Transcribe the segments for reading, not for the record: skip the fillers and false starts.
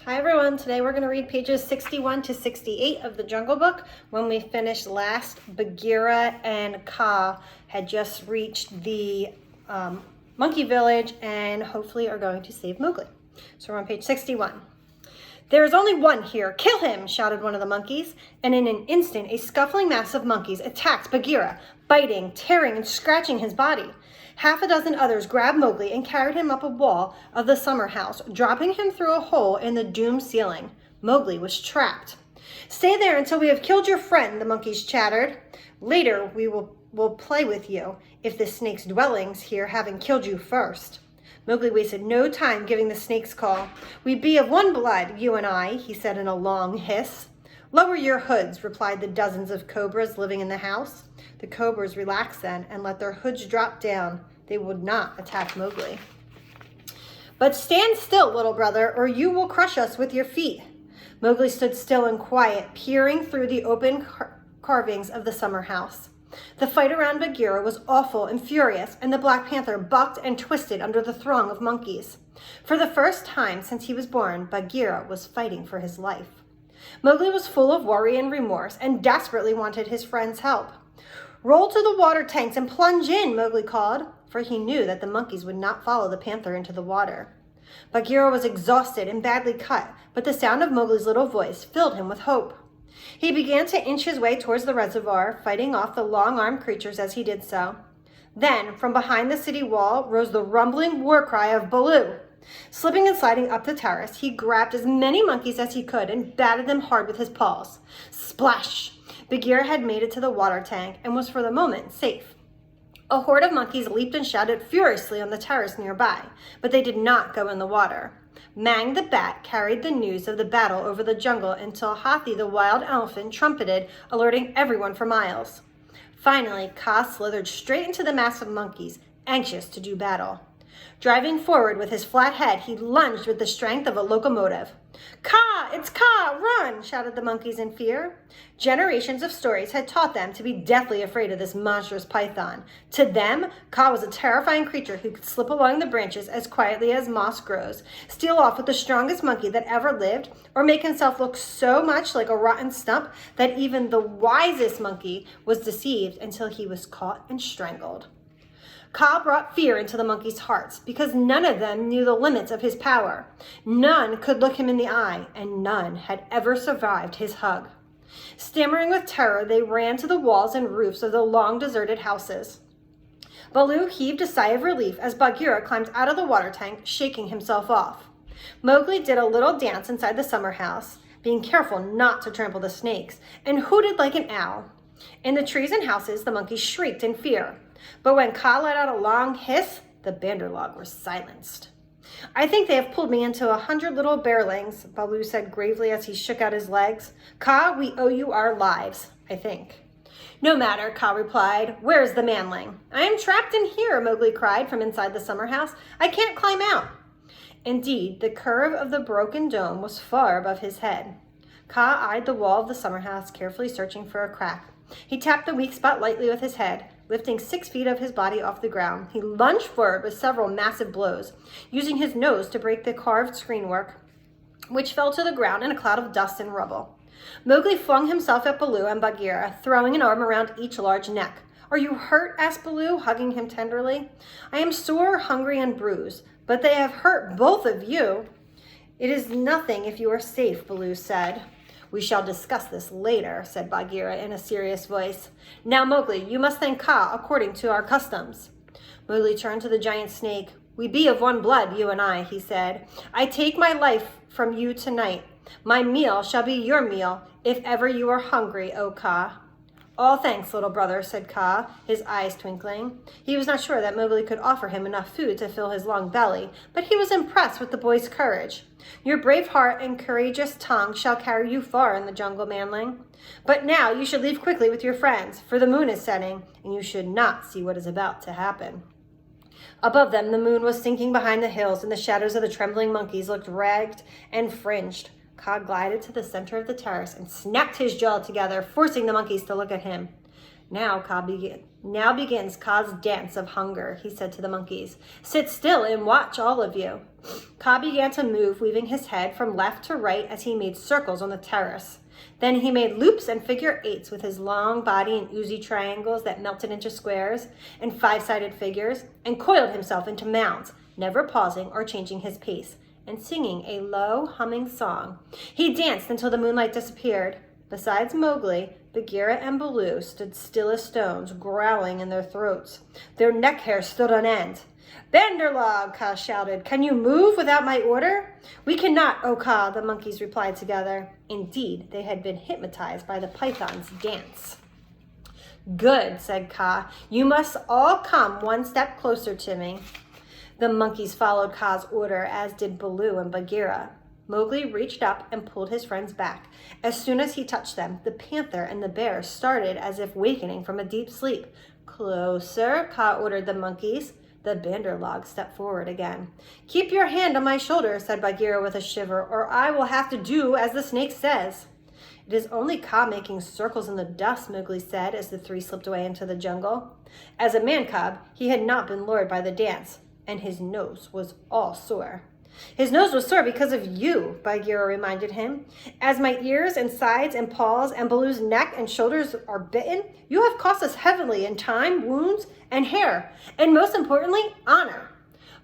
Hi everyone, today we're going to read pages 61 to 68 of the Jungle Book. When we finished last, Bagheera and Kaa had just reached the monkey village and hopefully are going to save Mowgli. So we're on page 61. "There is only one here. Kill him!" shouted one of the monkeys, and in an instant a scuffling mass of monkeys attacked Bagheera, biting, tearing, and scratching his body. Half a dozen others grabbed Mowgli and carried him up a wall of the summer house, dropping him through a hole in the doomed ceiling. Mowgli was trapped. "Stay there until we have killed your friend," the monkeys chattered. "Later we will play with you, if the snake's dwellings here haven't killed you first." Mowgli wasted no time giving the snake's call. "We be of one blood, you and I," he said in a long hiss. "Lower your hoods," replied the dozens of cobras living in the house. The cobras relaxed then and let their hoods drop down. They would not attack Mowgli. "But stand still, little brother, or you will crush us with your feet." Mowgli stood still and quiet, peering through the open carvings of the summer house. The fight around Bagheera was awful and furious, and the Black Panther bucked and twisted under the throng of monkeys. For the first time since he was born, Bagheera was fighting for his life. Mowgli was full of worry and remorse and desperately wanted his friend's help. "Roll to the water tanks and plunge in," Mowgli called, for he knew that the monkeys would not follow the panther into the water. Bagheera was exhausted and badly cut, but the sound of Mowgli's little voice filled him with hope. He began to inch his way towards the reservoir, fighting off the long-armed creatures as he did so. Then, from behind the city wall, rose the rumbling war cry of Baloo. Slipping and sliding up the terrace, he grabbed as many monkeys as he could and batted them hard with his paws. Splash! Bagheera had made it to the water tank and was for the moment safe. A horde of monkeys leaped and shouted furiously on the terrace nearby, but they did not go in the water. Mang the bat carried the news of the battle over the jungle until Hathi the wild elephant trumpeted, alerting everyone for miles. Finally, Kaa slithered straight into the mass of monkeys, anxious to do battle. Driving forward with his flat head, he lunged with the strength of a locomotive. "Kaa! It's Kaa! Run!" shouted the monkeys in fear. Generations of stories had taught them to be deathly afraid of this monstrous python. To them, Kaa was a terrifying creature who could slip along the branches as quietly as moss grows, steal off with the strongest monkey that ever lived, or make himself look so much like a rotten stump that even the wisest monkey was deceived until he was caught and strangled. Kaa brought fear into the monkeys' hearts because none of them knew the limits of his power. None could look him in the eye, and none had ever survived his hug. Stammering with terror, they ran to the walls and roofs of the long deserted houses. Baloo heaved a sigh of relief as Bagheera climbed out of the water tank, shaking himself off. Mowgli did a little dance inside the summer house, being careful not to trample the snakes, and hooted like an owl. In the trees and houses, the monkeys shrieked in fear. But when Kaa let out a long hiss, the Banderlog were silenced. "I think they have pulled me into 100 little bearlings," Baloo said gravely as he shook out his legs. "Kaa, we owe you our lives, I think." "No matter," Kaa replied. "Where is the manling?" "I am trapped in here," Mowgli cried from inside the summer house. "I can't climb out." Indeed, the curve of the broken dome was far above his head. Kaa eyed the wall of the summer house, carefully searching for a crack. He tapped the weak spot lightly with his head. Lifting 6 feet of his body off the ground, he lunged forward with several massive blows, using his nose to break the carved screenwork, which fell to the ground in a cloud of dust and rubble. Mowgli flung himself at Baloo and Bagheera, throwing an arm around each large neck. "Are you hurt?" asked Baloo, hugging him tenderly. "I am sore, hungry, and bruised, but they have hurt both of you." "It is nothing if you are safe," Baloo said. "We shall discuss this later," said Bagheera in a serious voice. "Now, Mowgli, you must thank Kaa according to our customs." Mowgli turned to the giant snake. "We be of one blood, you and I," he said. "I take my life from you tonight. My meal shall be your meal if ever you are hungry, O Kaa." "All thanks, little brother," said Kaa, his eyes twinkling. He was not sure that Mowgli could offer him enough food to fill his long belly, but he was impressed with the boy's courage. "Your brave heart and courageous tongue shall carry you far in the jungle, manling. But now you should leave quickly with your friends, for the moon is setting, and you should not see what is about to happen." Above them, the moon was sinking behind the hills, and the shadows of the trembling monkeys looked ragged and fringed. Kaa glided to the center of the terrace and snapped his jaw together, forcing the monkeys to look at him. Now Kaa Now begins Kaa's dance of hunger, he said to the monkeys. Sit still and watch, all of you. Kaa began to move, weaving his head from left to right as he made circles on the terrace. Then he made loops and figure eights with his long body and oozy triangles that melted into squares and five-sided figures, and coiled himself into mounds, never pausing or changing his pace, and singing a low, humming song. He danced until the moonlight disappeared. Besides Mowgli, Bagheera and Baloo stood still as stones, growling in their throats. Their neck hair stood on end. Banderlog, Kaa shouted. Can you move without my order? We cannot, O Kaa, the monkeys replied together. Indeed, they had been hypnotized by the python's dance. Good, said Kaa. You must all come one step closer to me. The monkeys followed Kaa's order, as did Baloo and Bagheera. Mowgli reached up and pulled his friends back. As soon as he touched them, the panther and the bear started as if wakening from a deep sleep. Closer, Kaa ordered the monkeys. The Banderlog stepped forward again. Keep your hand on my shoulder, said Bagheera with a shiver, or I will have to do as the snake says. It is only Kaa making circles in the dust, Mowgli said, as the three slipped away into the jungle. As a man-cub, he had not been lured by the dance, and his nose was all sore. His nose was sore because of you, Bagheera reminded him. As my ears and sides and paws and Baloo's neck and shoulders are bitten, you have cost us heavily in time, wounds, and hair, and most importantly, honor.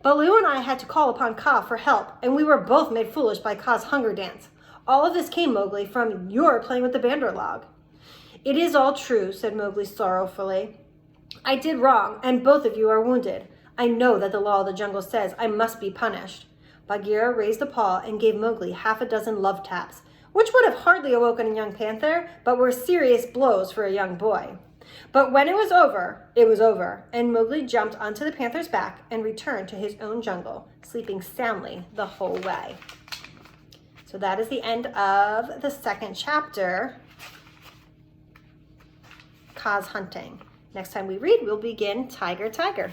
Baloo and I had to call upon Kaa for help, and we were both made foolish by Kaa's hunger dance. All of this came, Mowgli, from your playing with the Banderlog. It is all true, said Mowgli sorrowfully. I did wrong, and both of you are wounded. I know that the law of the jungle says I must be punished. Bagheera raised a paw and gave Mowgli 6 love taps, which would have hardly awoken a young panther, but were serious blows for a young boy. But when it was over, and Mowgli jumped onto the panther's back and returned to his own jungle, sleeping soundly the whole way. So that is the end of the second chapter, Kaa's hunting. Next time we read, we'll begin Tiger, Tiger.